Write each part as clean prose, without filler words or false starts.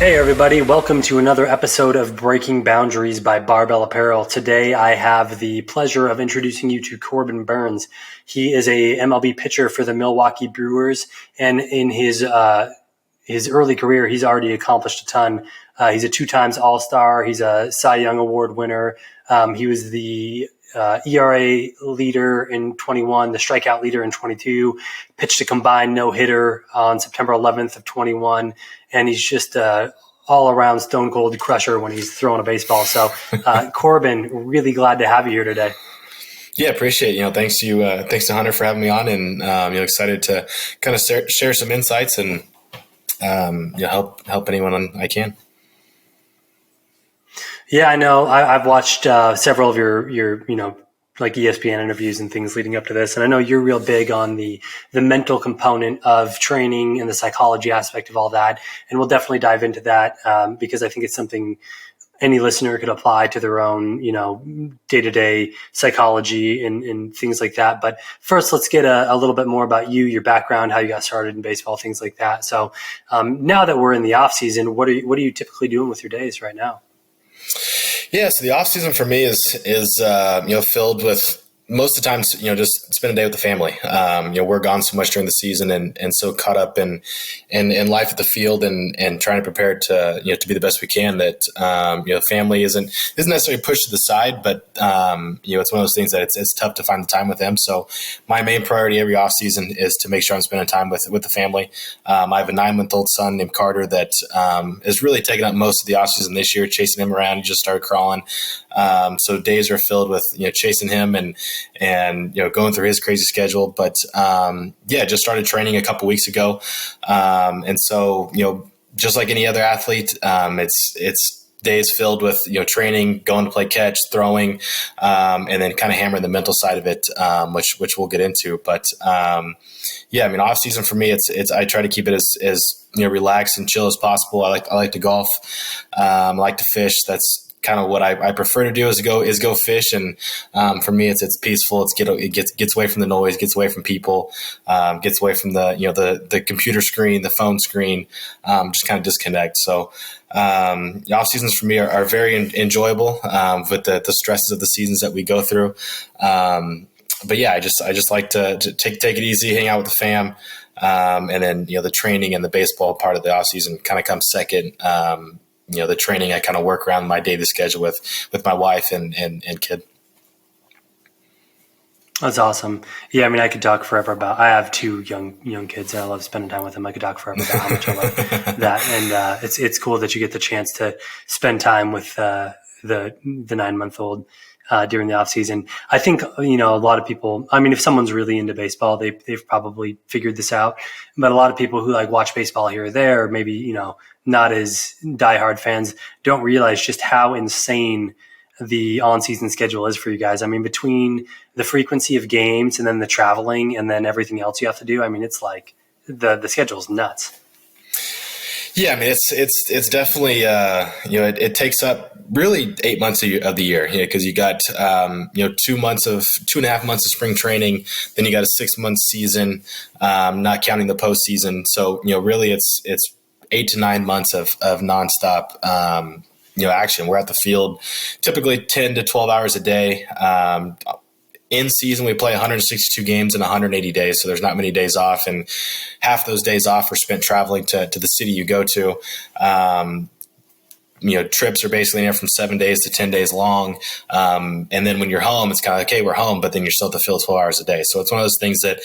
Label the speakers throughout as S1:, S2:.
S1: Hey everybody, welcome to another episode of Breaking Boundaries by Barbell Apparel. Today I have the pleasure of introducing you to Corbin Burnes. He is a MLB pitcher for the Milwaukee Brewers, and in his early career, he's already accomplished a ton. He's a 2 times All-Star. He's a Cy Young Award winner. He was the ERA leader in 21, the strikeout leader in 22, pitched a combined no-hitter on September 11th of 21, and he's just all-around stone-cold crusher when he's throwing a baseball. So, Corbin, really glad to have you here today.
S2: Yeah, appreciate it. Thanks to Hunter for having me on, and excited to kind of share some insights and help anyone I can.
S1: Yeah, I know. I've watched several of your like ESPN interviews and things leading up to this, and I know you're real big on the mental component of training and the psychology aspect of all that, and we'll definitely dive into that because I think it's something any listener could apply to their own, day-to-day psychology and things like that. But first, let's get a little bit more about you, your background, how you got started in baseball, things like that. So now that we're in the off season, what are you typically doing with your days right now?
S2: Yeah, so the off season for me is filled with most of the times, just spend a day with the family. We're gone so much during the season and so caught up in life at the field and trying to prepare to be the best we can that, family isn't necessarily pushed to the side, but, it's one of those things that it's tough to find the time with them. So my main priority every off season is to make sure I'm spending time with the family. I have a 9-month-old son named Carter that, is really taking up most of the off season this year, chasing him around. He just started crawling. So days are filled with, chasing him and going through his crazy schedule. But, just started training a couple weeks ago. And so, just like any other athlete, it's days filled with, training, going to play catch, throwing, and then kind of hammering the mental side of it, which we'll get into. But, off season for me, it's I try to keep it as relaxed and chill as possible. I like to golf. I like to fish. That's kind of what I prefer to do is go fish. And, for me, it's peaceful. It gets away from the noise, gets away from people, gets away from the computer screen, the phone screen, just kind of disconnect. So, off seasons for me are very enjoyable, with the stresses of the seasons that we go through. But yeah, I just like to take it easy, hang out with the fam. And then, the training and the baseball part of the off season kind of comes second. The training, I kind of work around my daily schedule with my wife and kid.
S1: That's awesome. Yeah, I could talk forever I have 2 young kids and I love spending time with them. I could talk forever about how much I love that. And it's cool that you get the chance to spend time with the 9-month-old during the off season. I think, a lot of people, if someone's really into baseball, they've probably figured this out. But a lot of people who watch baseball here or there, maybe, not as diehard fans, don't realize just how insane the on-season schedule is for you guys. Between the frequency of games and then the traveling and then everything else you have to do, it's like the schedule's nuts.
S2: Yeah, it's definitely it takes up really 8 months of the year, because you got 2.5 months of spring training, then you got a 6-month season, not counting the postseason. So really it's 8 to 9 months of nonstop action. We're at the field typically 10 to 12 hours a day. In season, we play 162 games in 180 days, so there's not many days off, and half those days off are spent traveling to the city you go to. Trips are basically anywhere from 7 days to 10 days long. And then when you're home, it's kind of like, okay, we're home, but then you're still at the field 12 hours a day. So it's one of those things that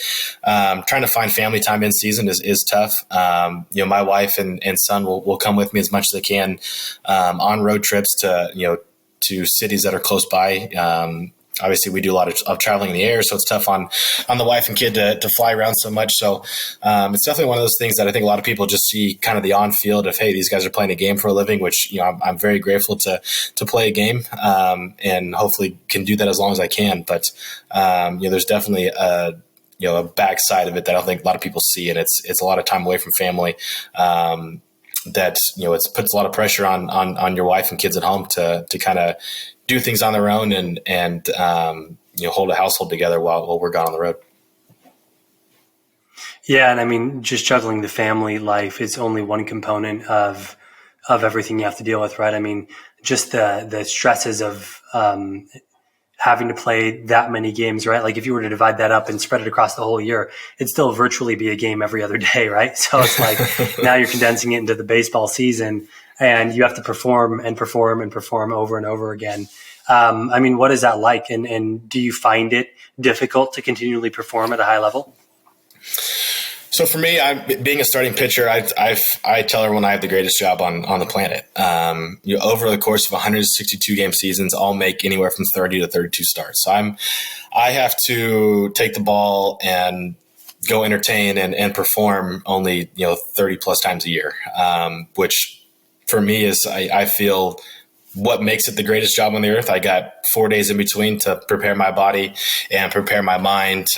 S2: trying to find family time in season is tough. My wife and son will come with me as much as they can on road trips to cities that are close by. Obviously, we do a lot of traveling in the air, so it's tough on the wife and kid to fly around so much. So it's definitely one of those things that I think a lot of people just see kind of the on field of, hey, these guys are playing a game for a living, which I'm very grateful to play a game and hopefully can do that as long as I can. But there's definitely a backside of it that I don't think a lot of people see, and it's a lot of time away from family. That it puts a lot of pressure on your wife and kids at home to kind of do things on their own and hold a household together while we're gone on the road.
S1: Yeah, and just juggling the family life is only one component of everything you have to deal with, right? I mean, just the stresses of having to play that many games, right? Like if you were to divide that up and spread it across the whole year, it'd still virtually be a game every other day, right? So it's like now you're condensing it into the baseball season, and you have to perform and perform and perform over and over again. I mean, what is that like? And do you find it difficult to continually perform at a high level?
S2: So for me, being a starting pitcher, I tell everyone I have the greatest job on the planet. Over the course of 162 game seasons, I'll make anywhere from 30 to 32 starts. So I have to take the ball and go entertain and perform only 30 plus times a year, which for me is I feel what makes it the greatest job on the earth. I got 4 days in between to prepare my body and prepare my mind,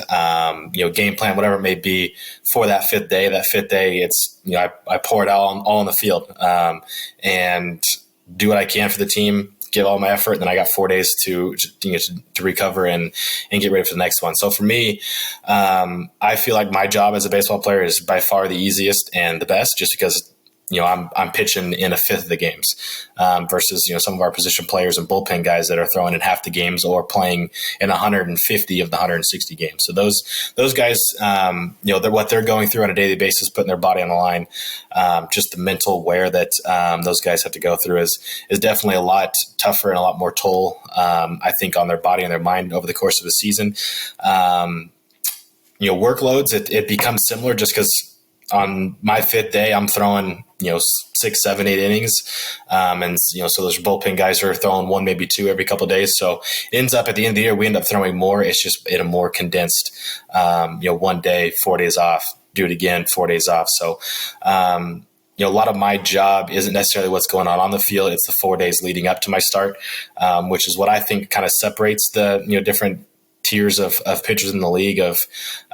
S2: game plan, whatever it may be for that fifth day. That fifth day, it's, I pour it all on the field, and do what I can for the team, give all my effort. And then I got 4 days to recover and get ready for the next one. So for me, I feel like my job as a baseball player is by far the easiest and the best, just because I'm pitching in a fifth of the games, versus, some of our position players and bullpen guys that are throwing in half the games or playing in 150 of the 160 games. So those guys, what they're going through on a daily basis, putting their body on the line, just the mental wear that those guys have to go through is definitely a lot tougher and a lot more toll, I think, on their body and their mind over the course of a season. Workloads, it becomes similar just because on my fifth day, I'm throwing, 6, 7, 8 innings. So those bullpen guys are throwing 1, maybe 2 every couple of days. So it ends up at the end of the year, we end up throwing more. It's just in a more condensed, 1 day, 4 days off, do it again, 4 days off. So, a lot of my job isn't necessarily what's going on the field. It's the 4 days leading up to my start, which is what I think kind of separates the, different tiers of pitchers in the league.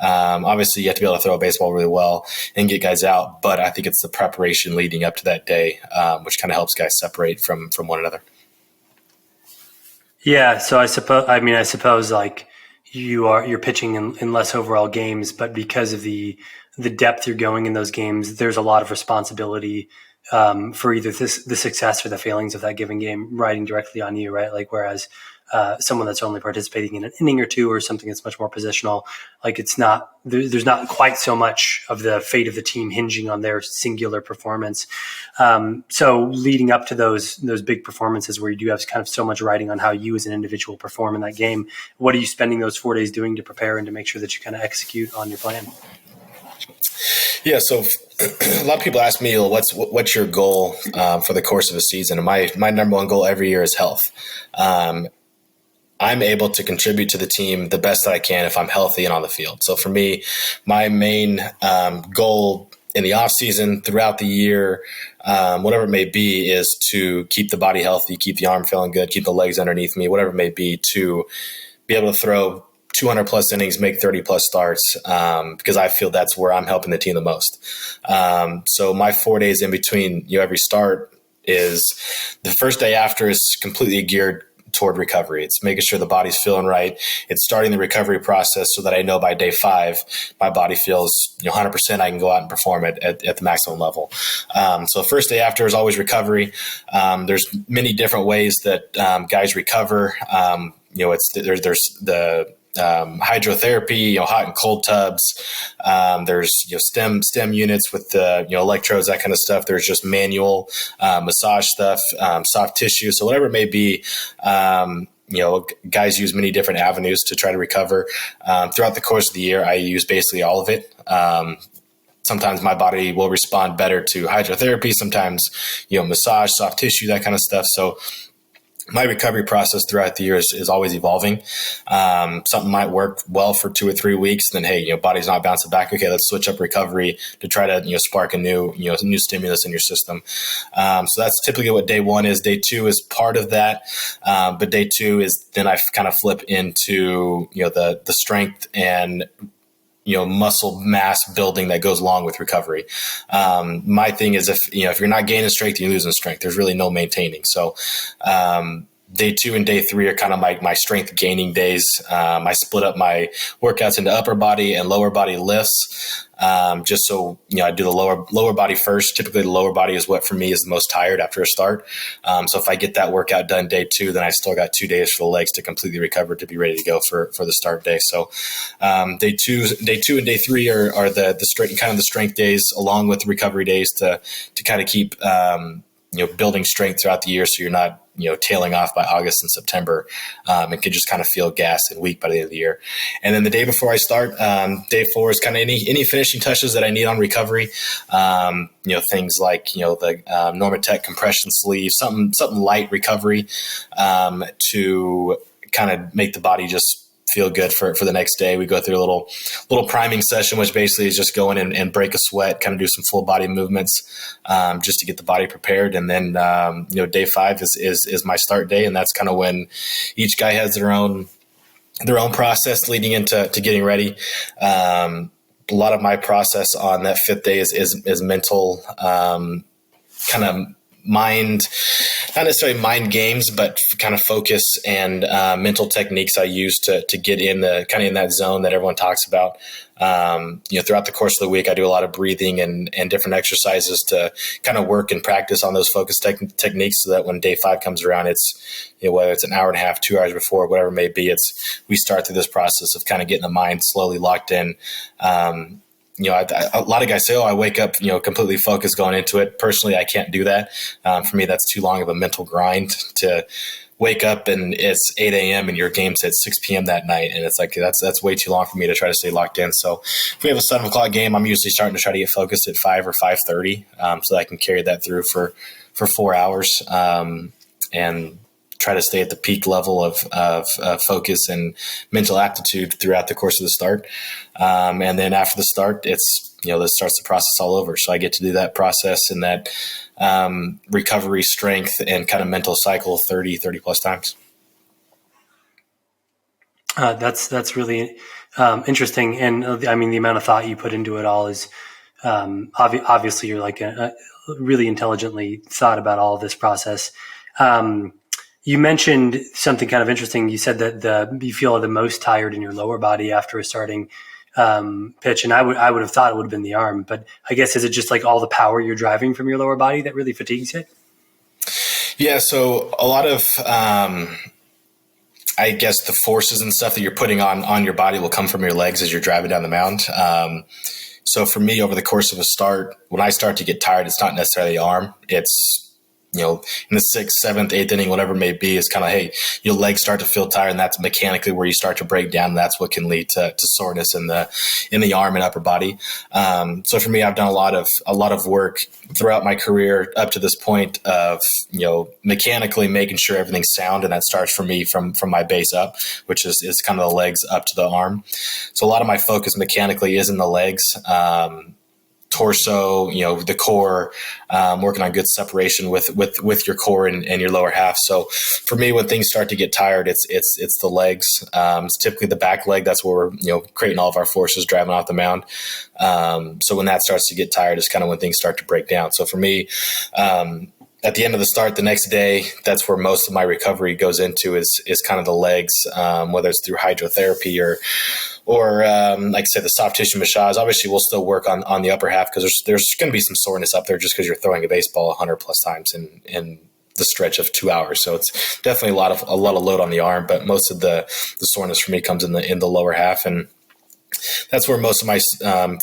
S2: Obviously you have to be able to throw a baseball really well and get guys out, but I think it's the preparation leading up to that day, which kind of helps guys separate from one another.
S1: Yeah. So I suppose like you're pitching in less overall games, but because of the depth you're going in those games, there's a lot of responsibility for either the success or the failings of that given game riding directly on you, right? Like, whereas someone that's only participating in an inning or two or something that's much more positional, like there's not quite so much of the fate of the team hinging on their singular performance. So leading up to those big performances where you do have kind of so much riding on how you as an individual perform in that game, what are you spending those 4 days doing to prepare and to make sure that you kind of execute on your plan?
S2: Yeah, so a lot of people ask me, what's your goal for the course of a season? And my number one goal every year is health. I'm able to contribute to the team the best that I can if I'm healthy and on the field. So for me, my main goal in the off season, throughout the year, whatever it may be, is to keep the body healthy, keep the arm feeling good, keep the legs underneath me, whatever it may be, to be able to throw 200 plus innings, make 30 plus starts, because I feel that's where I'm helping the team the most. So my 4 days in between every start is the first day after is completely geared toward recovery. It's making sure the body's feeling right. It's starting the recovery process so that I know by day 5, my body feels 100%. I can go out and perform it at the maximum level. So first day after is always recovery. There's many different ways that guys recover. There's the hydrotherapy, hot and cold tubs. There's stem units with the electrodes, that kind of stuff. There's just manual massage stuff, soft tissue. So whatever it may be, guys use many different avenues to try to recover. Throughout the course of the year, I use basically all of it. Sometimes my body will respond better to hydrotherapy. Sometimes, massage, soft tissue, that kind of stuff. So my recovery process throughout the year is always evolving. Something might work well for 2 or 3 weeks. Then, hey, body's not bouncing back. Okay, let's switch up recovery to try to, spark a new stimulus in your system. So that's typically what day 1 is. Day 2 is part of that. But day 2 is then I kind of flip into, the strength and muscle mass building that goes along with recovery. My thing is if you're not gaining strength, you're losing strength. There's really no maintaining. So, day 2 and day 3 are kind of my strength gaining days. I split up my workouts into upper body and lower body lifts. Just so, I do the lower body first. Typically the lower body is what for me is the most tired after a start. So if I get that workout done day 2, then I still got 2 days for the legs to completely recover to be ready to go for the start day. So, day two and day 3 are the strength, kind of the strength days along with the recovery days to kind of keep, building strength throughout the year. So you're not, tailing off by August and September, and can just kind of feel gassed and weak by the end of the year. And then the day before I start, day 4 is kind of any finishing touches that I need on recovery. Things like, the Normatec compression sleeve, something light recovery, to kind of make the body just feel good for the next day. We go through a little priming session, which basically is just go in and break a sweat, kind of do some full body movements, just to get the body prepared. And then, day 5 is my start day. And that's kind of when each guy has their own process leading into getting ready. A lot of my process on that 5th day is mental, kind of mind, not necessarily mind games, but kind of focus and mental techniques I use to get in that zone that everyone talks about. Throughout the course of the week, I do a lot of breathing and different exercises to kind of work and practice on those focus techniques so that when day 5 comes around, it's, whether it's an hour and a half, 2 hours before, whatever it may be, we start through this process of kind of getting the mind slowly locked in. A lot of guys say, I wake up, completely focused going into it. Personally, I can't do that. For me, that's too long of a mental grind to wake up and it's 8 a.m. and your game's at 6 p.m. that night. And it's like, that's way too long for me to try to stay locked in. So if we have a 7 o'clock game, I'm usually starting to try to get focused at 5 or 5:30, so that I can carry that through for 4 hours, and try to stay at the peak level of focus and mental aptitude throughout the course of the start. And then after the start, it's, this starts the process all over. So I get to do that process and that recovery, strength, and kind of mental cycle 30 plus times.
S1: That's really interesting. And I mean, the amount of thought you put into it all is obviously you're like really intelligently thought about all of this process. You mentioned something kind of interesting. You said that you feel the most tired in your lower body after a starting pitch, and I would have thought it would have been the arm, but I guess is it just like all the power you're driving from your lower body that really fatigues it? Yeah.
S2: So a lot of I guess the forces and stuff that you're putting on your body will come from your legs as you're driving down the mound. So for me, over the course of a start, when I start to get tired, it's not necessarily the arm. It's in the 6th, 7th, 8th inning, whatever it may be, it's kind of, hey, your legs start to feel tired, and that's mechanically where you start to break down. And that's what can lead to soreness in the arm and upper body. So for me, I've done a lot of work throughout my career up to this point of, mechanically making sure everything's sound. And that starts for me from my base up, which is kind of the legs up to the arm. So a lot of my focus mechanically is in the legs, torso, the core, working on good separation with your core and your lower half. So for me, when things start to get tired, it's the legs. It's typically the back leg. That's where we're, creating all of our forces driving off the mound. So when that starts to get tired is kind of when things start to break down. So for me, at the end of the start, the next day, that's where most of my recovery goes into is kind of the legs, whether it's through hydrotherapy or like I said, the soft tissue massage. Obviously, we'll still work on the upper half because there's going to be some soreness up there just because you're throwing a baseball 100 plus times in the stretch of 2 hours. So it's definitely a lot of load on the arm, but most of the soreness for me comes in the lower half, and that's where most of my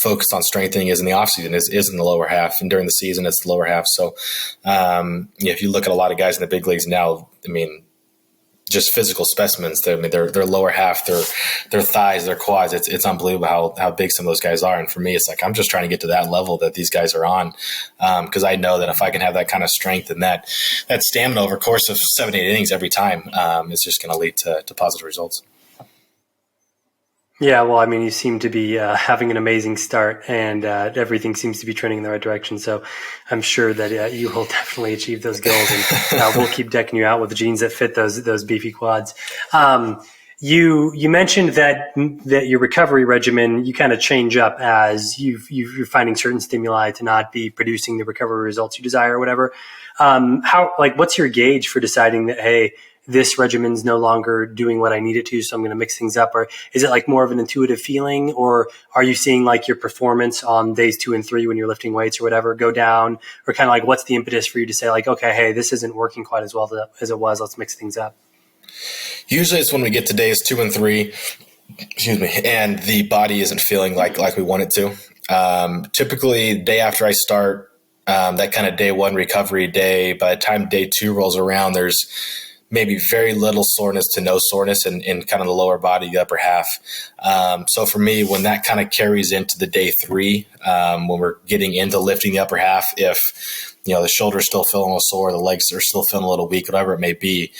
S2: focus on strengthening is in the off season is in the lower half, and during the season it's the lower half. So if you look at a lot of guys in the big leagues now, I mean, just physical specimens. Their lower half, their thighs, their quads. It's unbelievable how big some of those guys are. And for me, it's like I'm just trying to get to that level that these guys are on, because I know that if I can have that kind of strength and that stamina over a course of 7-8 innings every time, it's just going to lead to positive results.
S1: Yeah, well, I mean, you seem to be having an amazing start, and everything seems to be trending in the right direction. So I'm sure that you will definitely achieve those goals, and we'll keep decking you out with the jeans that fit those beefy quads. You mentioned that your recovery regimen, you kind of change up as you're finding certain stimuli to not be producing the recovery results you desire or whatever. What's your gauge for deciding that, hey, this regimen's no longer doing what I need it to, so I'm going to mix things up? Or is it like more of an intuitive feeling, or are you seeing like your performance on days 2 and 3 when you're lifting weights or whatever go down, or kind of like what's the impetus for you to say like, okay, hey, this isn't working quite as well as it was. Let's mix things up.
S2: Usually it's when we get to days 2 and 3, and the body isn't feeling like we want it to. Typically, the day after I start, that kind of day 1 recovery day, by the time day 2 rolls around, there's maybe very little soreness to no soreness in kind of the lower body, the upper half. So for me, when that kind of carries into the day 3, when we're getting into lifting the upper half, if the shoulder's still feeling a little sore, the legs are still feeling a little weak, whatever it may be,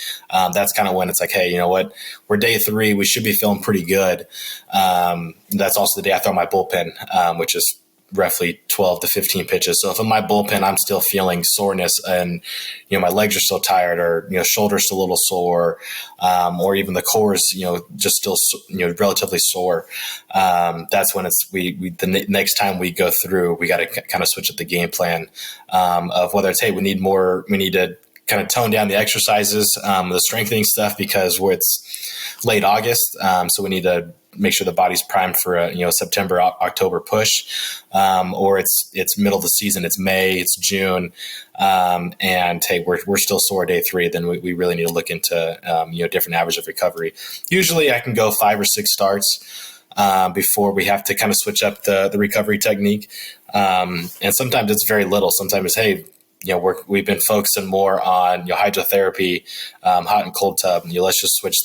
S2: that's kind of when it's like, hey, you know what? We're day 3. We should be feeling pretty good. That's also the day I throw my bullpen, which is roughly 12 to 15 pitches. So if in my bullpen, I'm still feeling soreness and, my legs are still tired, or, shoulder's still a little sore, or even the core is, just still, relatively sore. That's when the next time we go through, we got to kind of switch up the game plan, of whether it's, hey, we need to kind of tone down the exercises, the strengthening stuff, because it's late August. So we need to make sure the body's primed for a September, October push, or it's middle of the season. It's May, it's June, and hey, we're still sore day 3. Then we really need to look into different average of recovery. Usually, I can go 5 or 6 starts before we have to kind of switch up the recovery technique, and sometimes it's very little. Sometimes it's, hey, we've been focusing more on hydrotherapy, hot and cold tub. Let's just switch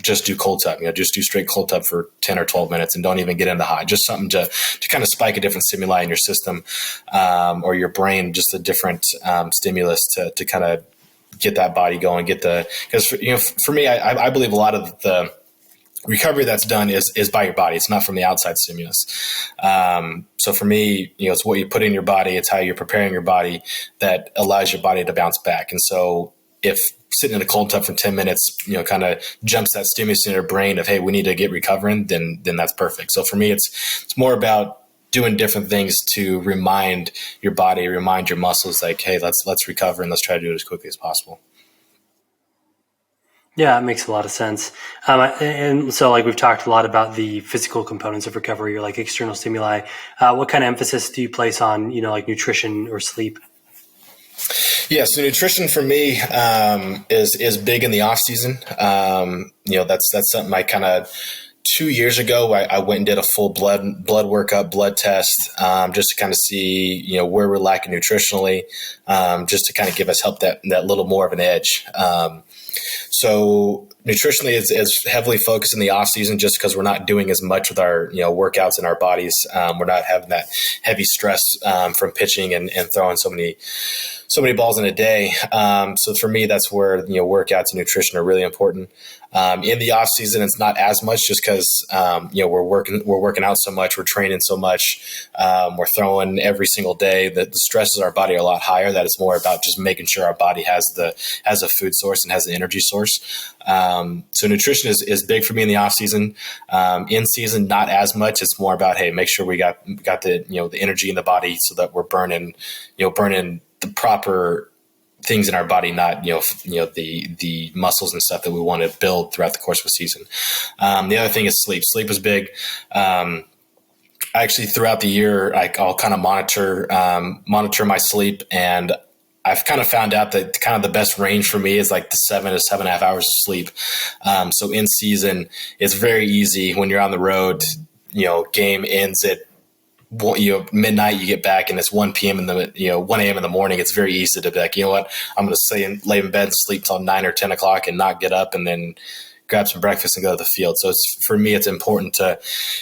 S2: just do cold tub, just do straight cold tub for 10 or 12 minutes and don't even get into hot. Just something to kind of spike a different stimuli in your system, or your brain, just a different stimulus to kind of get that body going, because for me, I believe a lot of the recovery that's done is by your body. It's not from the outside stimulus. So for me, it's what you put in your body. It's how you're preparing your body that allows your body to bounce back. And so if sitting in a cold tub for 10 minutes, kind of jumps that stimulus in your brain of, hey, we need to get recovering, then that's perfect. So for me, it's more about doing different things to remind your body, remind your muscles, like, hey, let's recover and let's try to do it as quickly as possible.
S1: Yeah, it makes a lot of sense. And so like we've talked a lot about the physical components of recovery, or like external stimuli. What kind of emphasis do you place on, like nutrition or sleep?
S2: Yeah, so nutrition for me is big in the off season. That's something I kind of 2 years ago I went and did a full blood workup, blood test, just to kind of see where we're lacking nutritionally, just to kind of give us help that little more of an edge. So nutritionally is heavily focused in the off season, just because we're not doing as much with our workouts in our bodies. We're not having that heavy stress from pitching and throwing so many balls in a day. So for me, that's where workouts and nutrition are really important. In the off season, it's not as much, just because we're working out so much, we're training so much, we're throwing every single day. That the stresses of our body are a lot higher. That it's more about just making sure our body has a food source and has an energy source. So nutrition is big for me in the off season. In season, not as much. It's more about, hey, make sure we got the the energy in the body, so that we're burning the proper things in our body, not the muscles and stuff that we want to build throughout the course of a season. The other thing is sleep. Sleep is big. Actually, throughout the year, I'll kind of monitor my sleep, and I've kind of found out that kind of the best range for me is like the 7 to 7.5 hours of sleep. So in season, it's very easy when you're on the road. Game ends at midnight, you get back and it's 1 p.m. 1 a.m. in the morning. It's very easy to be like, you know what, I'm going to lay in bed and sleep till 9 or 10 o'clock and not get up and then grab some breakfast and go to the field. So for me, it's important to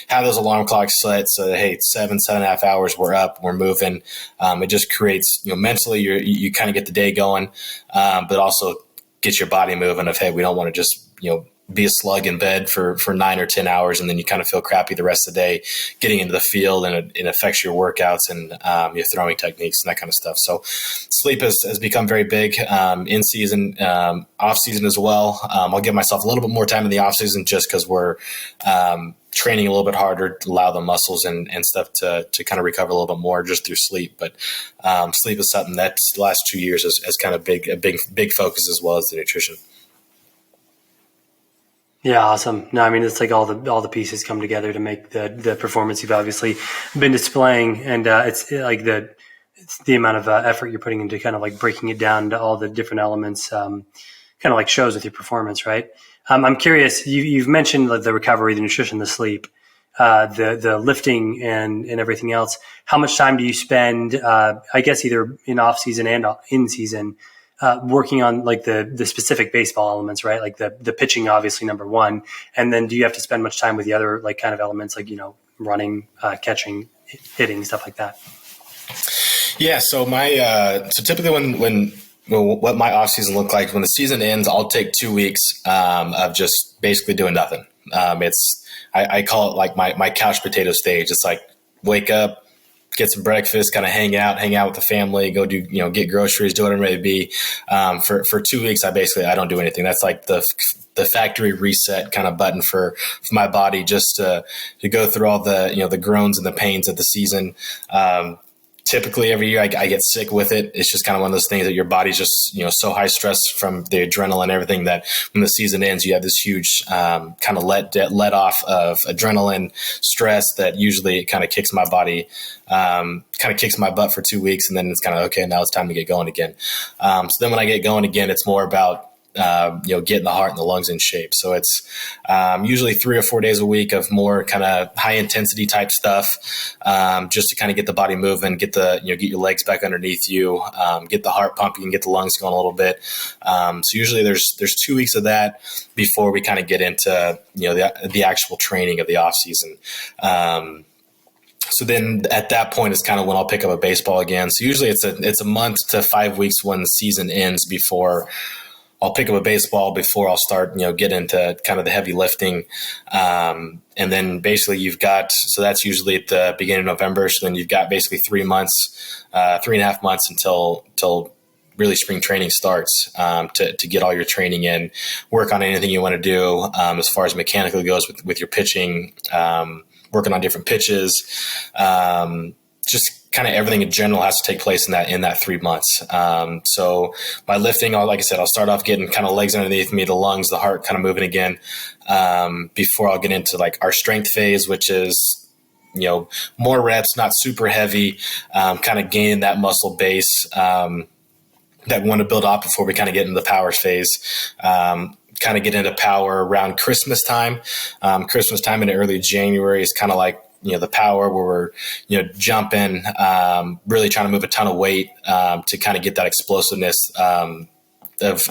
S2: have those alarm clocks set. So that, hey, 7.5 hours, we're up, we're moving. It just creates, mentally, you kind of get the day going, but also get your body moving of, hey, we don't want to just, be a slug in bed for 9 or 10 hours, and then you kind of feel crappy the rest of the day getting into the field, and it affects your workouts and your throwing techniques and that kind of stuff. So sleep has become very big in season, off season as well. I'll give myself a little bit more time in the off season, just because we're training a little bit harder to allow the muscles and stuff to kind of recover a little bit more just through sleep. But sleep is something that the last 2 years has kind of a big focus, as well as the nutrition.
S1: Yeah, awesome. No, I mean, it's like all the pieces come together to make the performance you've obviously been displaying, and it's like it's the amount of effort you're putting into kind of like breaking it down to all the different elements, kind of like shows with your performance, right? I'm curious. You've mentioned like the recovery, the nutrition, the sleep, the lifting, and everything else. How much time do you spend? I guess either in off season and in season, working on like the specific baseball elements, right? Like the pitching, obviously number one, and then do you have to spend much time with the other like kind of elements, like running, catching, hitting, stuff like that?
S2: Yeah. So so typically what my off season look like when the season ends, I'll take 2 weeks of just basically doing nothing. I call it like my couch potato stage. It's like wake up, get some breakfast, kind of hang out with the family, go do, get groceries, do whatever it may be. For 2 weeks, I don't do anything. That's like the factory reset kind of button for my body, just to go through all the, the groans and the pains of the season. Typically every year I get sick with it. It's just kind of one of those things that your body's just, so high stress from the adrenaline and everything that when the season ends, you have this huge kind of let off of adrenaline stress that usually it kind of kicks my body, kind of kicks my butt for 2 weeks. And then it's kind of, okay, now it's time to get going again. So then when I get going again, it's more about, getting the heart and the lungs in shape. So it's usually 3 or 4 days a week of more kind of high intensity type stuff, just to kind of get the body moving, get your legs back underneath you, get the heart pumping, get the lungs going a little bit. So usually there's 2 weeks of that before we kind of get into the actual training of the off season. So then at that point is kind of when I'll pick up a baseball again. So usually it's a month to 5 weeks when the season ends before I'll pick up a baseball, before I'll start, get into kind of the heavy lifting. And then basically so that's usually at the beginning of November. So then you've got basically 3 months, 3.5 months until really spring training starts, to get all your training in, work on anything you want to do, as far as mechanically goes with your pitching, working on different pitches, just kind of everything in general has to take place in that 3 months. So by lifting, like I said, I'll start off getting kind of legs underneath me, the lungs, the heart kind of moving again, before I'll get into like our strength phase, which is, more reps, not super heavy, kind of gaining that muscle base, that we want to build up before we kind of get into the powers phase. Kind of get into power around Christmas time. Christmas time into early January is kind of like, the power where we're, jumping, really trying to move a ton of weight, to kind of get that explosiveness,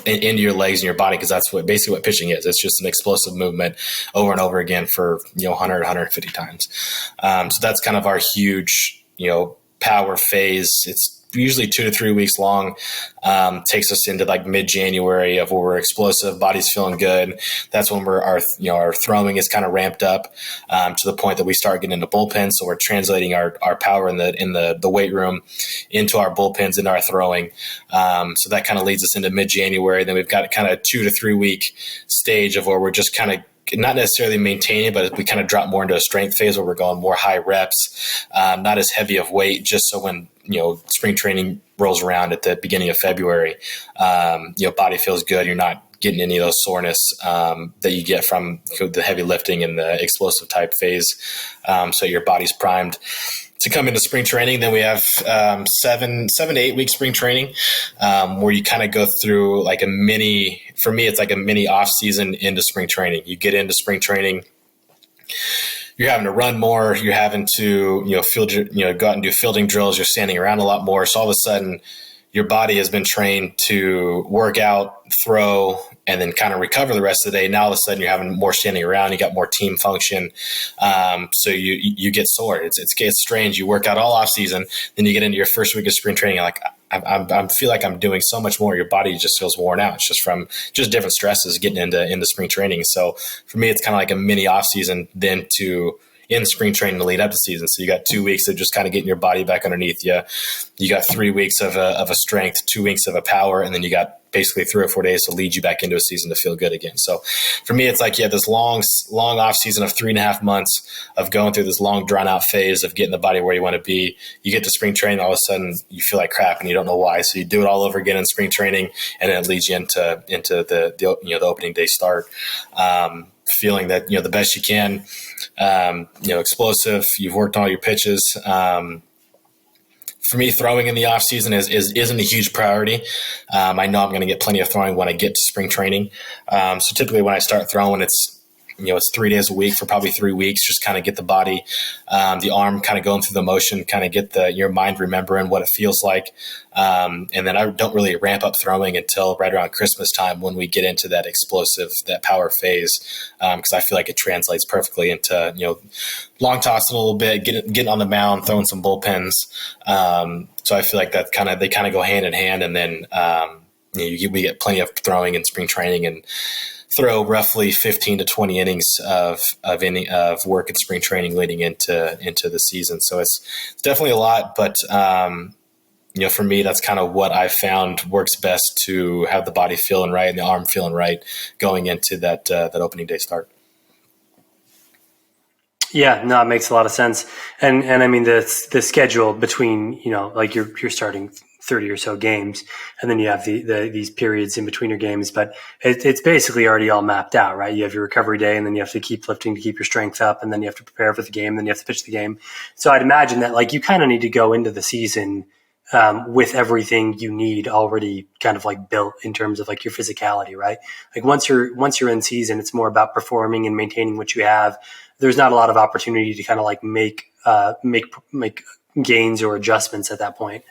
S2: into your legs and your body. Cause that's basically what pitching is. It's just an explosive movement over and over again for, 100, 150 times. So that's kind of our huge, power phase. It's usually 2 to 3 weeks long, takes us into like mid-January of where we're explosive, body's feeling good. That's when our throwing is kind of ramped up, to the point that we start getting into bullpens. So we're translating our power in the weight room into our bullpens, into our throwing. So that kind of leads us into mid-January. Then we've got kind of 2 to 3 week stage of where we're just kind of not necessarily maintaining, but we kind of drop more into a strength phase where we're going more high reps, not as heavy of weight, just so when, spring training rolls around at the beginning of February, body feels good. You're not getting any of those soreness, that you get from the heavy lifting and the explosive type phase. So your body's primed to come into spring training. Then we have 7 to 8 week spring training, where you kind of go through like for me, it's like a mini off season into spring training. You get into spring training, you're having to run more, you're having to, go out and do fielding drills, you're standing around a lot more. So all of a sudden your body has been trained to work out, throw, and then kind of recover the rest of the day. Now all of a sudden you're having more standing around, you got more team function. So you get sore. It's strange. You work out all off season, then you get into your first week of spring training. You're like, I feel like I'm doing so much more. Your body just feels worn out. It's just from different stresses getting into spring training. So for me, it's kind of like a mini off season then to in spring training to lead up to season. So you got 2 weeks of just kind of getting your body back underneath you. You got 3 weeks of a strength, 2 weeks of a power, and then you got basically 3 or 4 days to lead you back into a season to feel good again. So for me, it's like you have this long off season of 3.5 months of going through this long drawn out phase of getting the body where you want to be. You get to spring training, all of a sudden you feel like crap and you don't know why. So you do it all over again in spring training, and then it leads you into the opening day start. feeling that, the best you can, explosive, you've worked on all your pitches. For me, throwing in the off season isn't a huge priority. I know I'm going to get plenty of throwing when I get to spring training. So typically when I start throwing, it's 3 days a week for probably 3 weeks, just kind of get the body, the arm kind of going through the motion, kind of get your mind remembering what it feels like. And then I don't really ramp up throwing until right around Christmas time when we get into that explosive, that power phase. Cause I feel like it translates perfectly into, long tossing a little bit, getting on the mound, throwing some bullpens. So I feel like they kind of go hand in hand. And then, we get plenty of throwing in spring training and throw roughly 15 to 20 innings of work in spring training leading into the season. So it's definitely a lot, but for me, that's kind of what I found works best to have the body feeling right and the arm feeling right going into that opening day start.
S1: Yeah, no, it makes a lot of sense. And I mean, the schedule between, like you're starting 30 or so games, and then you have these periods in between your games, but it's basically already all mapped out, right? You have your recovery day, and then you have to keep lifting to keep your strength up, and then you have to prepare for the game, and then you have to pitch the game. So I'd imagine that like you kind of need to go into the season with everything you need already kind of like built in terms of like your physicality, right? Like once you're in season, it's more about performing and maintaining what you have. There's not a lot of opportunity to kind of like make gains or adjustments at that point.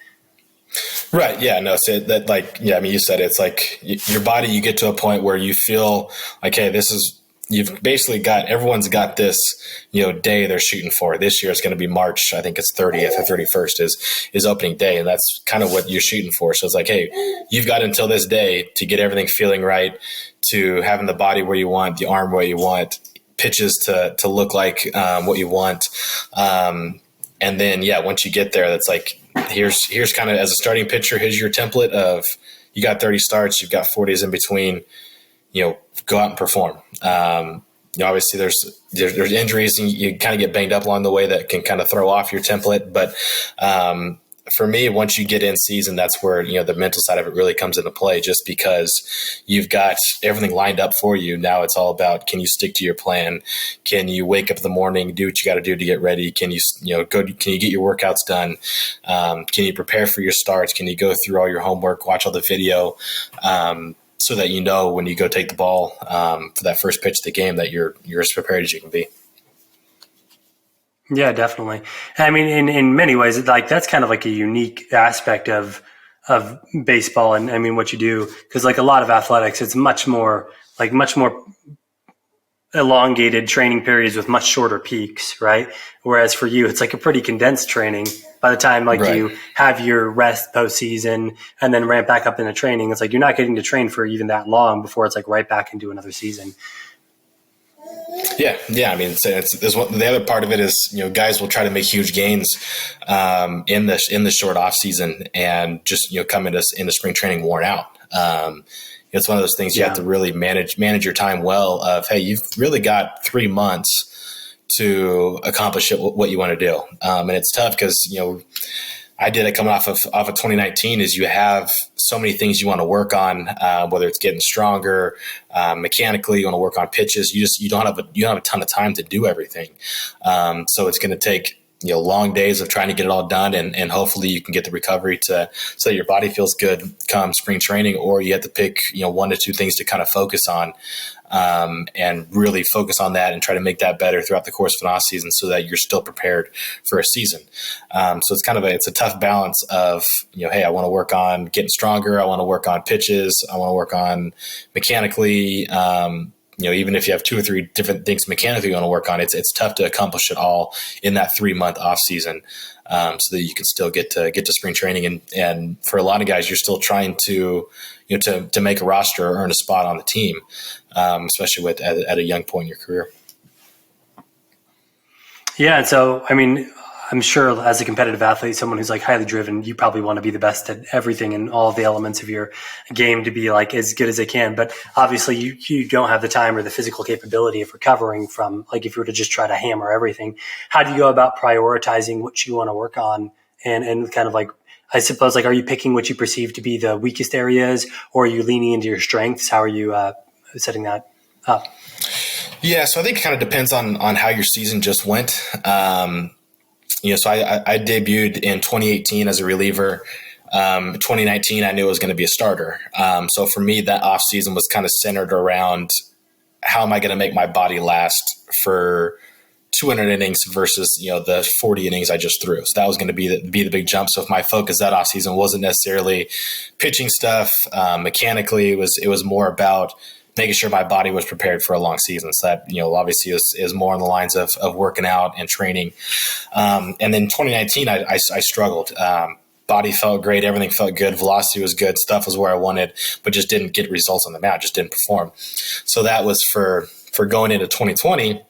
S2: Right. Yeah. No. So that you said it's like your body, you get to a point where you feel like, hey, you've basically everyone's got this, day they're shooting for. This year it's going to be March. I think it's 30th or 31st is opening day. And that's kind of what you're shooting for. So it's like, hey, you've got until this day to get everything feeling right, to having the body where you want, the arm where you want, pitches to look like what you want. And then, once you get there, that's like, here's kind of as a starting pitcher, here's your template of you got 30 starts, you've got 4 days in between, go out and perform. Obviously there's injuries and you kind of get banged up along the way that can kind of throw off your template. But for me, once you get in season, that's where, the mental side of it really comes into play, just because you've got everything lined up for you. Now it's all about, can you stick to your plan? Can you wake up in the morning, do what you got to do to get ready? Can you, can you get your workouts done? Can you prepare for your starts? Can you go through all your homework, watch all the video? So that when you go take the ball for that first pitch of the game, that you're as prepared as you can be.
S1: Yeah, definitely. I mean, in many ways, like that's kind of like a unique aspect of baseball, and I mean what you do, because like a lot of athletics, it's much more elongated training periods with much shorter peaks, right? Whereas for you, it's like a pretty condensed training. By the time you have your rest postseason and then ramp back up into training, it's like you're not getting to train for even that long before it's like right back into another season.
S2: Yeah. I mean, the other part of it is, guys will try to make huge gains in the short off season and just come into spring training worn out. It's one of those things you have to really manage your time well. Of hey, you've really got 3 months to accomplish what you want to do, and it's tough because I did it coming off of 2019. Is you have so many things you want to work on, whether it's getting stronger mechanically, you want to work on pitches. You don't have a ton of time to do everything. So it's going to take long days of trying to get it all done, and hopefully you can get the recovery so that your body feels good come spring training. Or you have to pick 1 to 2 things to kind of focus on. And really focus on that and try to make that better throughout the course of an off season so that you're still prepared for a season. So it's kind of it's a tough balance of, hey, I want to work on getting stronger. I want to work on pitches. I want to work on mechanically. Even if you have 2 or 3 different things mechanically you want to work on, it's tough to accomplish it all in that 3-month off season. So that you can still get to spring training. And for a lot of guys, you're still trying to make a roster or earn a spot on the team, especially at a young point in your career. Yeah.
S1: And so, I mean, I'm sure as a competitive athlete, someone who's like highly driven, you probably want to be the best at everything and all the elements of your game to be like as good as they can. But obviously you don't have the time or the physical capability of recovering from, like, if you were to just try to hammer everything. How do you go about prioritizing what you want to work on and kind of like, I suppose, like, are you picking what you perceive to be the weakest areas, or are you leaning into your strengths? How are you setting that up?
S2: Yeah, so I think it kind of depends on how your season just went. So I debuted in 2018 as a reliever. 2019, I knew it was going to be a starter. So for me, that off season was kind of centered around how am I going to make my body last for 200 innings versus the 40 innings I just threw. So that was going to be the big jump. So if my focus that off season wasn't necessarily pitching stuff, mechanically, it was more about making sure my body was prepared for a long season. So that, obviously is more on the lines of working out and training. And then 2019, I struggled. Body felt great. Everything felt good. Velocity was good. Stuff was where I wanted, but just didn't get results on the mound, just didn't perform. So that was for going into 2020.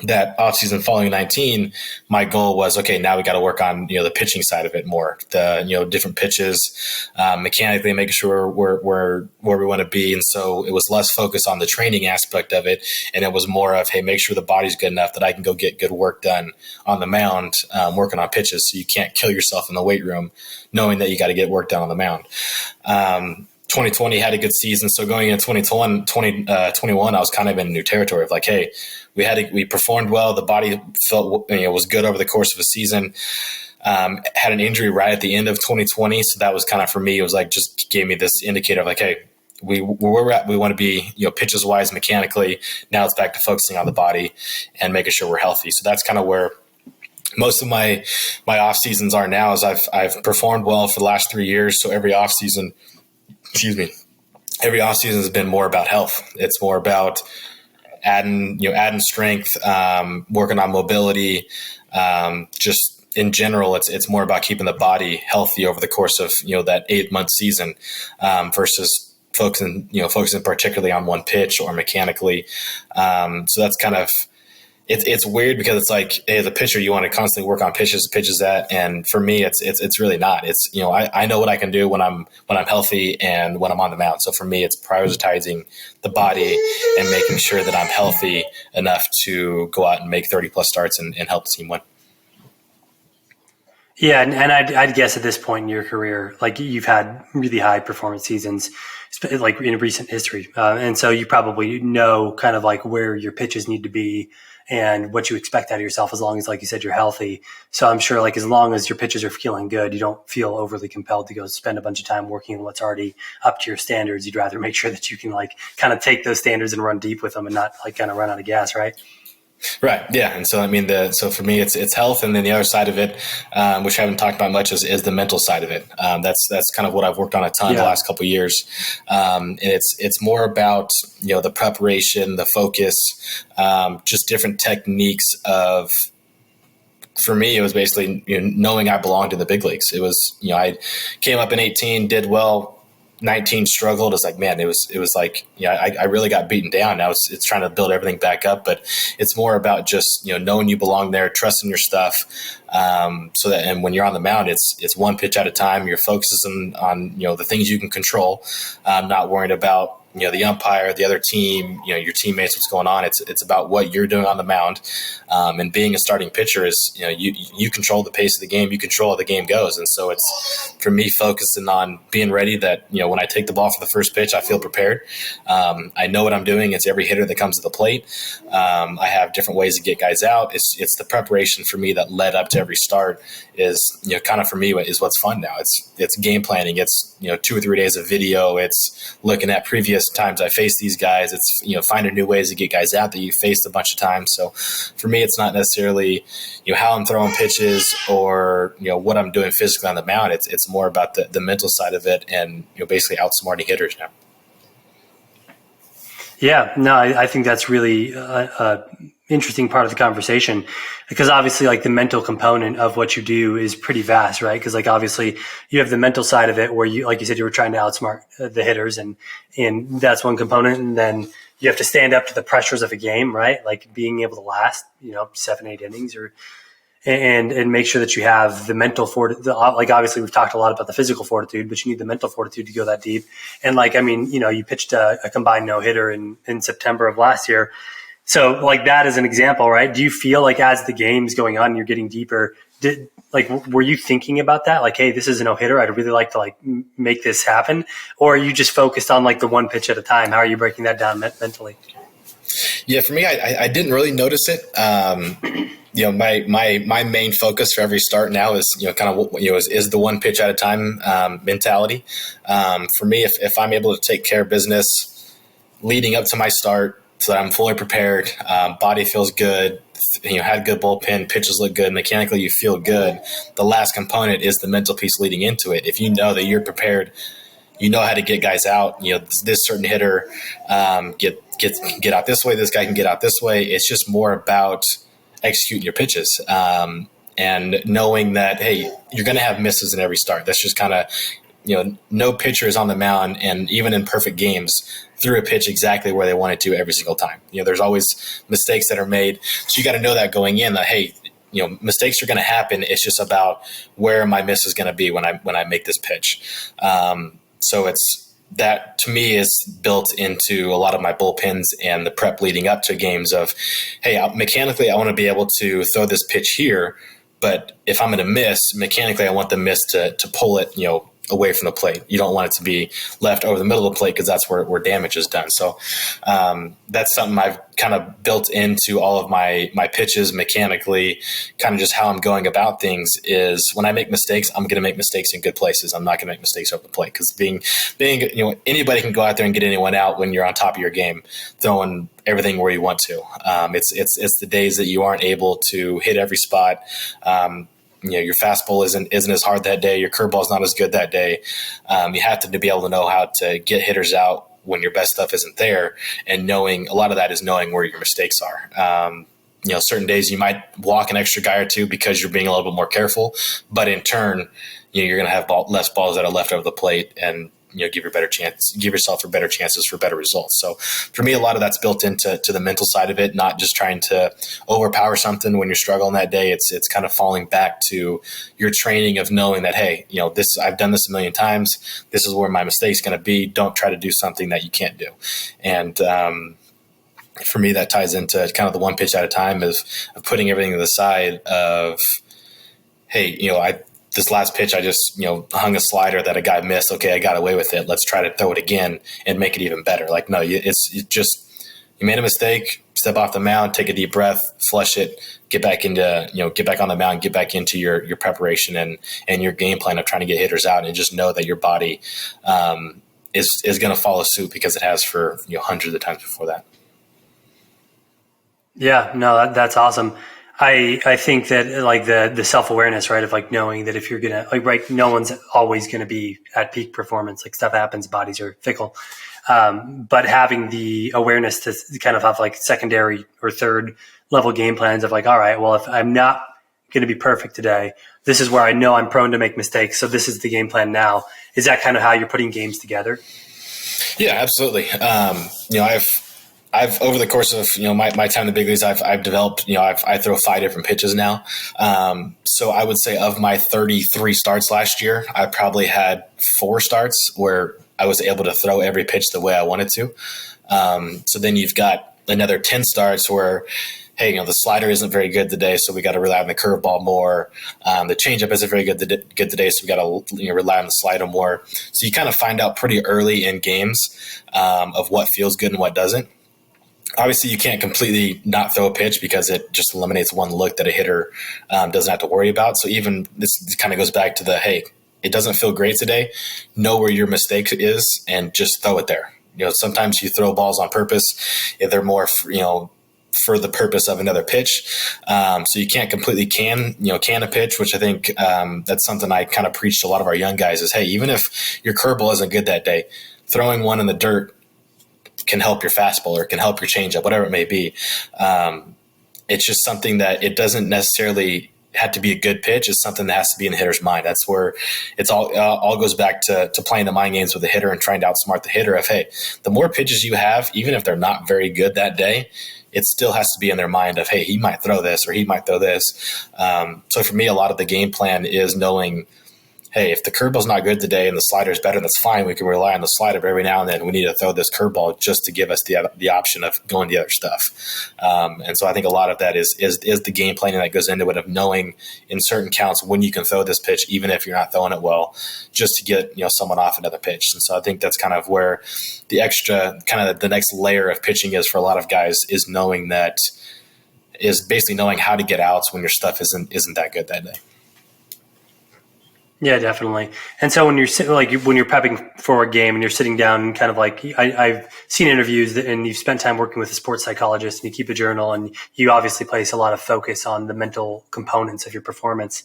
S2: That offseason following 19, my goal was, okay, now we got to work on, the pitching side of it more, the, different pitches, mechanically making sure we're where we want to be. And so it was less focused on the training aspect of it. And it was more of, hey, make sure the body's good enough that I can go get good work done on the mound, working on pitches. So you can't kill yourself in the weight room knowing that you got to get work done on the mound. 2020 had a good season. So going into 2021, I was kind of in new territory of like, hey, we performed well. The body felt, was good over the course of a season. Had an injury right at the end of 2020. So that was kind of, for me, it was like, just gave me this indicator of like, hey, where we're at, we want to be, pitches wise, mechanically. Now it's back to focusing on the body and making sure we're healthy. So that's kind of where most of my off seasons are now, is I've performed well for the last 3 years. So every off season has been more about health. It's more about adding strength, working on mobility. Just in general, it's more about keeping the body healthy over the course of, that 8-month season, versus focusing particularly on one pitch or mechanically. So that's kind of, it's weird because it's like, hey, as a pitcher, you want to constantly work on pitches that, and for me, it's really not. It's, I know what I can do when I'm healthy and when I'm on the mound. So for me, it's prioritizing the body and making sure that I'm healthy enough to go out and make 30 plus starts and help the team win.
S1: Yeah, and I'd guess at this point in your career, like, you've had really high performance seasons, like in recent history, and so you probably know kind of like where your pitches need to be and what you expect out of yourself, as long as, like you said, you're healthy. So I'm sure, like, as long as your pitches are feeling good, you don't feel overly compelled to go spend a bunch of time working on what's already up to your standards. You'd rather make sure that you can, like, kind of take those standards and run deep with them and not, like, kind of run out of gas, right?
S2: Right. Yeah. And so, I mean, so for me, it's health. And then the other side of it, which I haven't talked about much, is the mental side of it. That's kind of what I've worked on a ton the last couple of years. And it's more about, the preparation, the focus, just different techniques for me, it was basically, knowing I belonged in the big leagues. It was, I came up in 18, did well. 19 struggled. It's like, man, it was like, I really got beaten down. Now it's trying to build everything back up, but it's more about just, knowing you belong there, trusting your stuff. So that, and when you're on the mound, it's one pitch at a time. You're focusing on, the things you can control, not worrying about, the umpire, the other team, your teammates, what's going on. It's about what you're doing on the mound. And being a starting pitcher is, you control the pace of the game, you control how the game goes. And so it's, for me, focusing on being ready that, when I take the ball for the first pitch, I feel prepared. I know what I'm doing. It's every hitter that comes to the plate. I have different ways to get guys out. It's the preparation for me that led up to every start is, kind of, for me, is what's fun now. It's game planning. It's, 2 or 3 days of video. It's looking at previous times I faced these guys. It's, finding new ways to get guys out that you faced a bunch of times. So for me, it's not necessarily, how I'm throwing pitches or, what I'm doing physically on the mound. It's more about the mental side of it and, basically outsmarting hitters now.
S1: Yeah, no, I think that's really interesting part of the conversation, because obviously, like, the mental component of what you do is pretty vast, right? Because, like, obviously you have the mental side of it where you, like you said, you were trying to outsmart the hitters, and that's one component. And then you have to stand up to the pressures of a game, right? Like being able to last, 7-8 innings, and make sure that you have the mental fortitude. Like, obviously we've talked a lot about the physical fortitude, but you need the mental fortitude to go that deep. And, like, I mean, you pitched a combined no-hitter in September of last year. So, like, that is an example, right? Do you feel like as the game's going on and you're getting deeper, were you thinking about that? Like, hey, this is a no-hitter, I'd really like to, like, make this happen? Or are you just focused on, like, the one pitch at a time? How are you breaking that down mentally?
S2: Yeah, for me, I didn't really notice it. My main focus for every start now is, kind of, is the one pitch at a time mentality. For me, if I'm able to take care of business leading up to my start so that I'm fully prepared, body feels good, had good bullpen, pitches look good, mechanically you feel good. The last component is the mental piece leading into it. If you know that you're prepared, you know how to get guys out. This certain hitter get out this way. This guy can get out this way. It's just more about executing your pitches and knowing that, hey, you're going to have misses in every start. That's just kind of, no pitcher is on the mound, and even in perfect games, threw a pitch exactly where they wanted to every single time. There's always mistakes that are made. So you got to know that going in, that, hey, mistakes are going to happen. It's just about where my miss is going to be when I make this pitch. So that to me is built into a lot of my bullpens and the prep leading up to games of, hey, mechanically, I want to be able to throw this pitch here, but if I'm going to miss, mechanically, I want the miss to pull it, away from the plate. You don't want it to be left over the middle of the plate, because that's where damage is done. So that's something I've kind of built into all of my pitches mechanically. Kind of just how I'm going about things is, when I make mistakes, I'm going to make mistakes in good places. I'm not going to make mistakes over the plate, because being anybody can go out there and get anyone out when you're on top of your game, throwing everything where you want to. It's the days that you aren't able to hit every spot. Your fastball isn't as hard that day. Your curveball is not as good that day. You have to be able to know how to get hitters out when your best stuff isn't there, and knowing a lot of that is knowing where your mistakes are. Certain days you might walk an extra guy or two because you're being a little bit more careful, but in turn, you're going to have less balls that are left over the plate, and give yourself for better chances for better results. So for me, a lot of that's built into the mental side of it, not just trying to overpower something when you're struggling that day. It's kind of falling back to your training of knowing that, hey, I've done this a million times. This is where my mistake's going to be. Don't try to do something that you can't do. And, for me, that ties into kind of the one pitch at a time of putting everything to the side of, hey, this last pitch, I just, hung a slider that a guy missed. Okay, I got away with it. Let's try to throw it again and make it even better. Like, no, it's just, you made a mistake, step off the mound, take a deep breath, flush it, get back on the mound, get back into your preparation and your game plan of trying to get hitters out, and just know that your body is going to follow suit, because it has for hundreds of times before that.
S1: Yeah, no, that's awesome. I think that, like, the self-awareness, right, of, like, knowing that if you're going to, like, right, no one's always going to be at peak performance. Like, stuff happens, bodies are fickle. But having the awareness to kind of have, like, secondary or third level game plans of, like, all right, well, if I'm not going to be perfect today, this is where I know I'm prone to make mistakes, so this is the game plan now. Is that kind of how you're putting games together?
S2: Yeah, absolutely. I've over the course of my time in the big leagues, I've developed I throw 5 different pitches now. So I would say of my 33 starts last year, I probably had 4 starts where I was able to throw every pitch the way I wanted to. So then you've got another 10 starts where, hey, the slider isn't very good today, so we got to rely on the curveball more. The changeup isn't very good today, so we got to rely on the slider more. So you kind of find out pretty early in games of what feels good and what doesn't. Obviously, you can't completely not throw a pitch, because it just eliminates one look that a hitter doesn't have to worry about. So even this kind of goes back to the, hey, it doesn't feel great today. Know where your mistake is and just throw it there. Sometimes you throw balls on purpose if they're more, for the purpose of another pitch. So you can't completely can a pitch, which I think that's something I kind of preach to a lot of our young guys is, hey, even if your curveball isn't good that day, throwing one in the dirt can help your fastball or can help your changeup, whatever it may be. It's just something that it doesn't necessarily have to be a good pitch. It's something that has to be in the hitter's mind. That's where it's all goes back to playing the mind games with the hitter and trying to outsmart the hitter of, hey, the more pitches you have, even if they're not very good that day, it still has to be in their mind of, hey, he might throw this or he might throw this. So for me, a lot of the game plan is knowing, hey, if the curveball's not good today and the slider's better, that's fine. We can rely on the slider, but every now and then we need to throw this curveball just to give us the option of going to the other stuff. And so I think a lot of that is the game planning that goes into it, of knowing in certain counts when you can throw this pitch, even if you're not throwing it well, just to get someone off another pitch. And so I think that's kind of where the extra kind of the next layer of pitching is for a lot of guys, is knowing that, is basically knowing how to get outs when your stuff isn't that good that day.
S1: Yeah, definitely. And so when you're when you're prepping for a game and you're sitting down, kind of like I've seen interviews and you've spent time working with a sports psychologist and you keep a journal, and you obviously place a lot of focus on the mental components of your performance.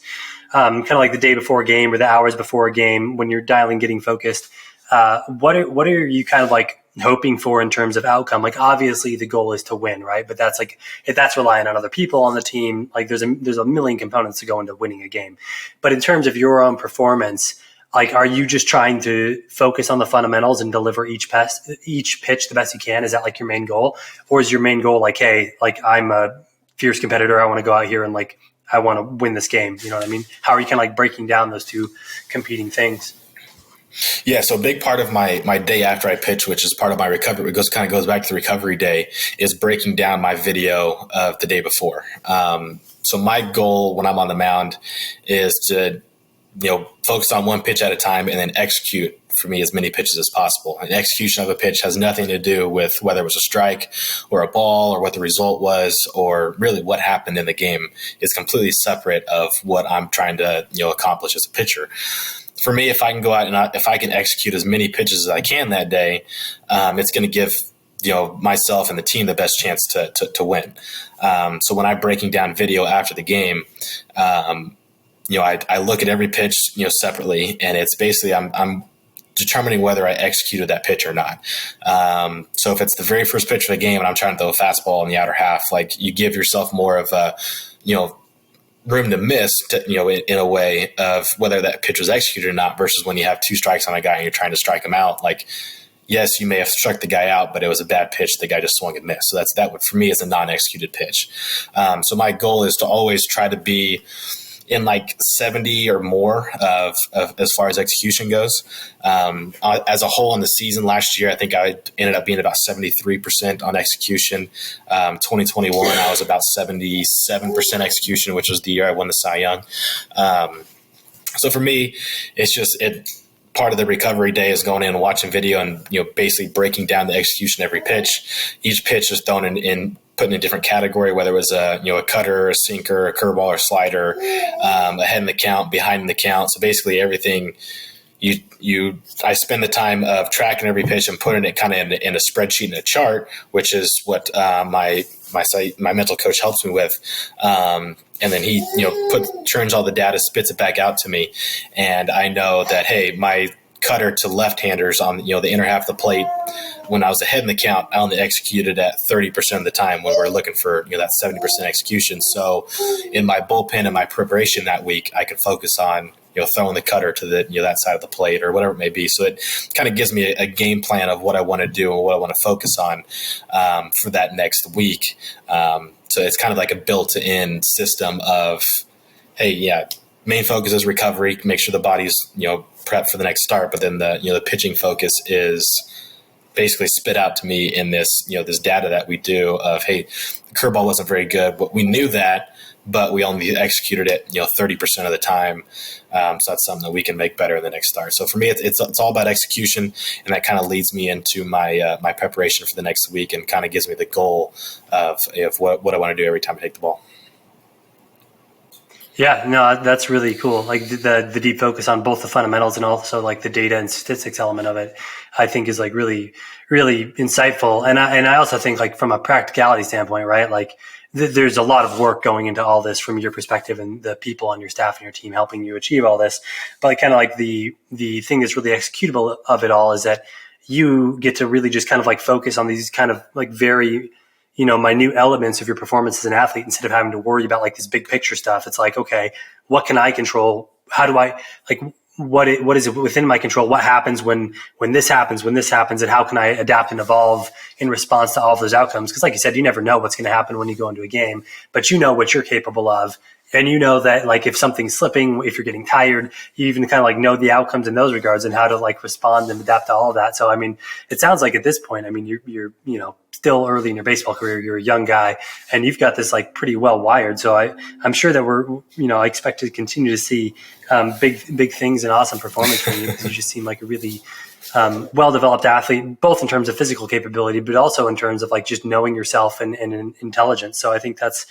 S1: Kind of like the day before a game or the hours before a game, when you're getting focused, what are you kind of like hoping for in terms of outcome? Like, obviously the goal is to win, right? But that's like, if that's relying on other people on the team, like there's a million components to go into winning a game. But in terms of your own performance, like, are you just trying to focus on the fundamentals and deliver each pitch the best you can? Is that like your main goal? Or is your main goal like, hey, like I'm a fierce competitor, I want to go out here and like, I want to win this game. You know what I mean? How are you kind of like breaking down those two competing things?
S2: Yeah, so a big part of my day after I pitch, which is part of my recovery, goes back to the recovery day, is breaking down my video of the day before. So my goal when I'm on the mound is to focus on one pitch at a time and then execute, for me, as many pitches as possible. And execution of a pitch has nothing to do with whether it was a strike or a ball or what the result was or really what happened in the game. It's completely separate of what I'm trying to accomplish as a pitcher. For me, if I can go out and if I can execute as many pitches as I can that day, it's going to give myself and the team the best chance to win. So when I'm breaking down video after the game, I look at every pitch separately, and it's basically I'm determining whether I executed that pitch or not. So if it's the very first pitch of the game and I'm trying to throw a fastball in the outer half, like, you give yourself more of a room to miss, in a way, of whether that pitch was executed or not, versus when you have two strikes on a guy and you're trying to strike him out. Like, yes, you may have struck the guy out, but it was a bad pitch. The guy just swung and missed. So that would, for me, is a non-executed pitch. So my goal is to always try to be in like 70 or more of as far as execution goes. As a whole in the season last year, I think I ended up being about 73% on execution. 2021, I was about 77% execution, which was the year I won the Cy Young. So for me, it's just part of the recovery day is going in and watching video and basically breaking down the execution of every pitch. Each pitch is thrown in put in a different category, whether it was a cutter, a sinker, a curveball, or slider, ahead in the count, behind in the count. So basically everything I spend the time of tracking every pitch and putting it kind of in a spreadsheet and a chart, which is what my mental coach helps me with. And then he turns all the data, spits it back out to me, and I know that, hey, my cutter to left-handers on the inner half of the plate, when I was ahead in the count, I only executed at 30% of the time when we're looking for that 70% execution. So in my bullpen and my preparation that week, I can focus on throwing the cutter to the that side of the plate or whatever it may be. So it kind of gives me a game plan of what I want to do and what I want to focus on for that next week. So it's kind of like a built-in system of, hey, yeah, main focus is recovery, make sure the body's prepped for the next start, but then the pitching focus is basically spit out to me in this this data that we do of, hey, the curveball wasn't very good, but we knew that, but we only executed it 30% of the time. So that's something that we can make better in the next start. So for me, it's all about execution, and that kind of leads me into my my preparation for the next week, and kind of gives me the goal of what I want to do every time I take the ball.
S1: Yeah, no, that's really cool. Like the deep focus on both the fundamentals and also like the data and statistics element of it, I think is like really, really insightful. And I also think like from a practicality standpoint, right? Like there's a lot of work going into all this from your perspective and the people on your staff and your team helping you achieve all this. But like kind of like the thing that's really executable of it all is that you get to really just kind of like focus on these kind of like very minute elements of your performance as an athlete, instead of having to worry about like this big picture stuff. It's like, okay, what can I control? How do I what is it within my control? What happens when this happens, and how can I adapt and evolve in response to all of those outcomes? Because like you said, you never know what's going to happen when you go into a game, but you know what you're capable of. And you know that like if something's slipping, if you're getting tired, you even kind of like know the outcomes in those regards and how to like respond and adapt to all of that. So I mean, it sounds like at this point, I mean, you're still early in your baseball career. You're a young guy, and you've got this like pretty well wired. So I'm sure that I expect to continue to see big things and awesome performance from you, because you just seem like a really well-developed athlete, both in terms of physical capability, but also in terms of like just knowing yourself and intelligence. So I think that's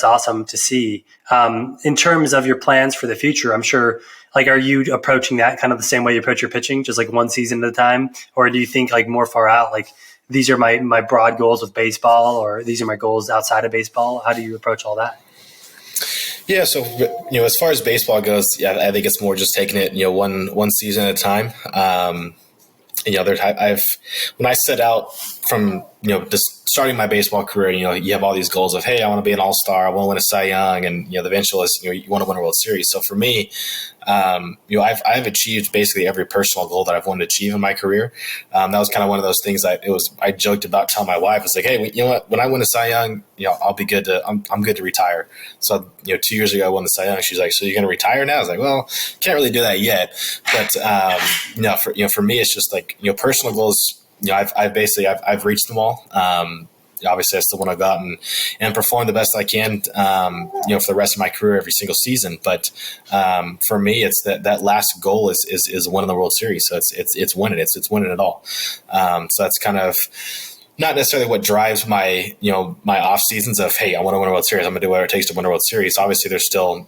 S1: awesome to see. In terms of your plans for the future, I'm sure, like, are you approaching that kind of the same way you approach your pitching, just like one season at a time? Or do you think like more far out, like these are my broad goals with baseball, or these are my goals outside of baseball? How do you approach all that?
S2: Yeah. So, as far as baseball goes, yeah, I think it's more just taking it, one season at a time. When I set out from, just starting my baseball career, you have all these goals of, hey, I want to be an all-star, I want to win a Cy Young, and, the eventual is, you want to win a World Series. So for me, I've achieved basically every personal goal that I've wanted to achieve in my career. That was kind of one of those things I joked about telling my wife. It's like, hey, you know what? When I win a Cy Young, I'll be good I'm good to retire. So, 2 years ago I won the Cy Young. She's like, so you're going to retire now? I was like, well, can't really do that yet. But, for me, it's just like, personal goals. I've reached them all. Obviously, I still want to go out and perform the best I can, for the rest of my career every single season. But for me, it's that last goal is winning the World Series. So it's winning. It's winning it all. So that's kind of not necessarily what drives my my off seasons of, hey, I want to win a World Series, I'm going to do whatever it takes to win a World Series. Obviously, there's still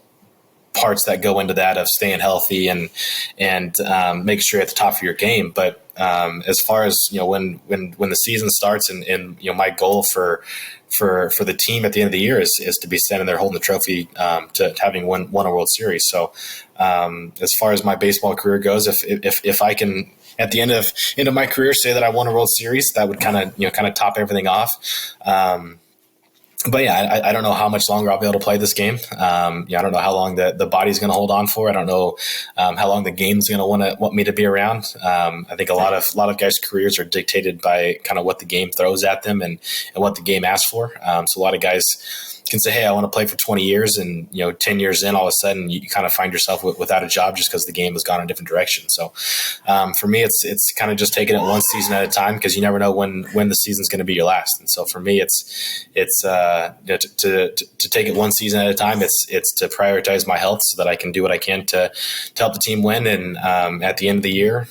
S2: parts that go into that of staying healthy and making sure you're at the top of your game. But as far as when the season starts and my goal for the team at the end of the year is to be standing there holding the trophy to having won a World Series. So as far as my baseball career goes, if I can at the end of my career say that I won a World Series, that would kind of top everything off. But yeah, I don't know how much longer I'll be able to play this game. I don't know how long the body's going to hold on for. I don't know how long the game's going to want me to be around. I think a lot of guys' careers are dictated by kind of what the game throws at them and what the game asks for. So a lot of guys can say, hey, I want to play for 20 years. And, 10 years in, all of a sudden you kind of find yourself without a job just because the game has gone in a different direction. So for me, it's kind of just taking it one season at a time, because you never know when the season's going to be your last. And so for me, it's to take it one season at a time. It's to prioritize my health so that I can do what I can to help the team win. And at the end of the year,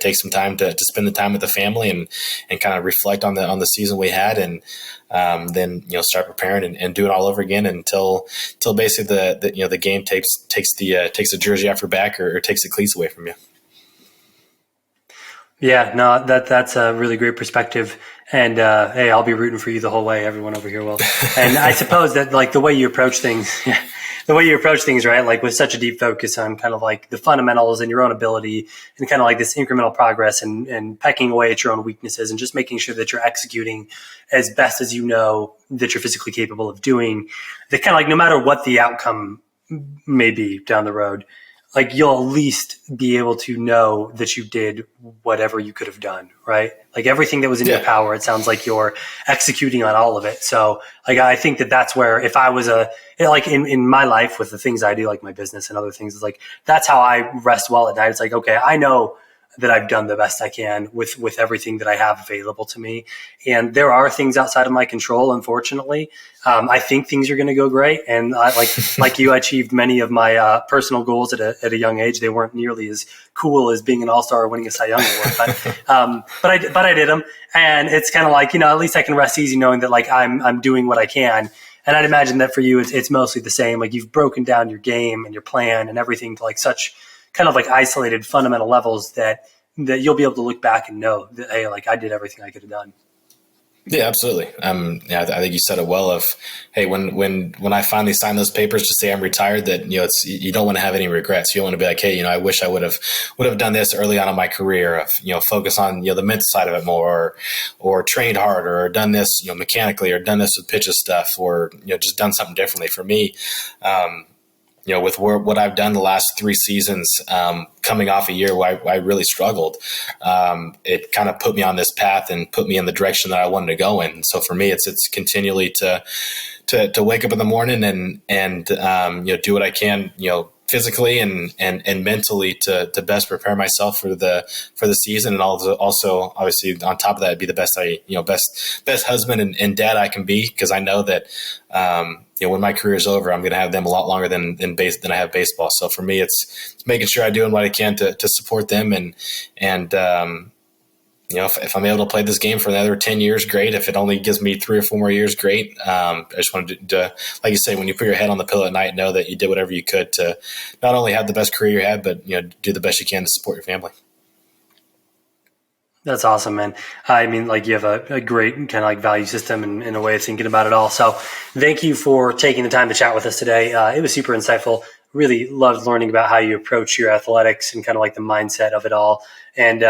S2: take some time to spend the time with the family and kind of reflect on the season we had, and then start preparing and do it all over again until basically the game takes the jersey off your back or takes the cleats away from you.
S1: Yeah, no, that's a really great perspective. And hey, I'll be rooting for you the whole way. Everyone over here will. And I suppose that like the way you approach things, right? Like with such a deep focus on kind of like the fundamentals and your own ability and kind of like this incremental progress and pecking away at your own weaknesses and just making sure that you're executing as best as you know that you're physically capable of doing. That kind of like no matter what the outcome may be down the road, like you'll at least be able to know that you did whatever you could have done, right? Like everything that was in your power, it sounds like you're executing on all of it. So like, I think that's where if I was like in my life with the things I do, like my business and other things, it's like, that's how I rest well at night. It's like, okay, I know that I've done the best I can with everything that I have available to me. And there are things outside of my control, unfortunately. I think things are going to go great. And like you, I achieved many of my personal goals at a young age. They weren't nearly as cool as being an all-star or winning a Cy Young award, but I did them. And it's kind of like, at least I can rest easy knowing that like I'm doing what I can. And I'd imagine that for you, it's mostly the same. Like you've broken down your game and your plan and everything to like such kind of like isolated fundamental levels that you'll be able to look back and know that, hey, like I did everything I could have done.
S2: Yeah, absolutely. I think you said it well of, hey, when I finally sign those papers to say I'm retired, that, you don't want to have any regrets. You don't want to be like, hey, I wish I would have done this early on in my career, of, focus on, the mental side of it more, or trained harder, or done this, mechanically, or done this with pitches stuff, or, just done something differently. For me, with what I've done the last 3 seasons, coming off a year where I really struggled, it kind of put me on this path and put me in the direction that I wanted to go in. So for me, it's continually to wake up in the morning and do what I can, physically and mentally to best prepare myself for the season, and also obviously on top of that, be the best best husband and dad I can be, because I know that when my career is over, I'm going to have them a lot longer than I have baseball. So for me, it's making sure I'm doing what I can to support them and if I'm able to play this game for another 10 years, great. If it only gives me 3 or 4 more years, great. I just wanted to, like you say, when you put your head on the pillow at night, know that you did whatever you could to not only have the best career you had, but, do the best you can to support your family.
S1: That's awesome, man. I mean, you have a great kind of value system and a way of thinking about it all. So thank you for taking the time to chat with us today. It was super insightful. Really loved learning about how you approach your athletics and kind of the mindset of it all. And,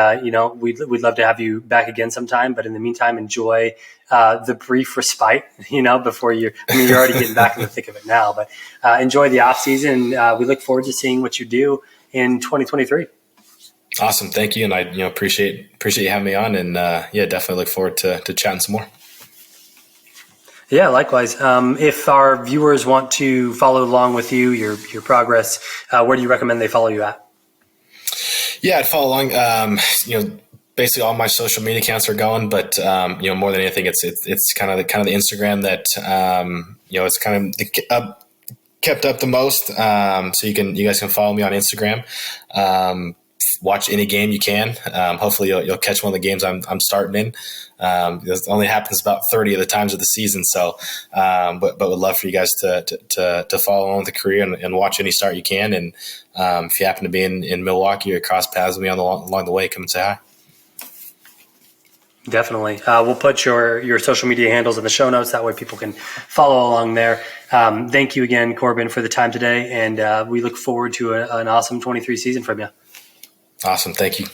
S1: we'd love to have you back again sometime. But in the meantime, enjoy the brief respite, before you're already getting back in the thick of it now. But enjoy the off season. We look forward to seeing what you do in 2023.
S2: Awesome. Thank you. And I appreciate you having me on, and definitely look forward to chatting some more.
S1: Yeah, likewise. If our viewers want to follow along with you, your progress, where do you recommend they follow you at?
S2: Yeah, I'd follow along. Basically all my social media accounts are going, but more than anything, it's kind of the Instagram that it's kind of kept up the most. So you guys can follow me on Instagram. Watch any game you can. Hopefully you'll catch one of the games I'm starting in. It only happens about 30 of the times of the season. So, but would love for you guys to follow along with the career and watch any start you can. And if you happen to be in Milwaukee or cross paths with me along the way, come and say hi.
S1: Definitely. We'll put your social media handles in the show notes. That way people can follow along there. Thank you again, Corbin, for the time today. And we look forward to an awesome 23 season from you.
S2: Awesome. Thank you.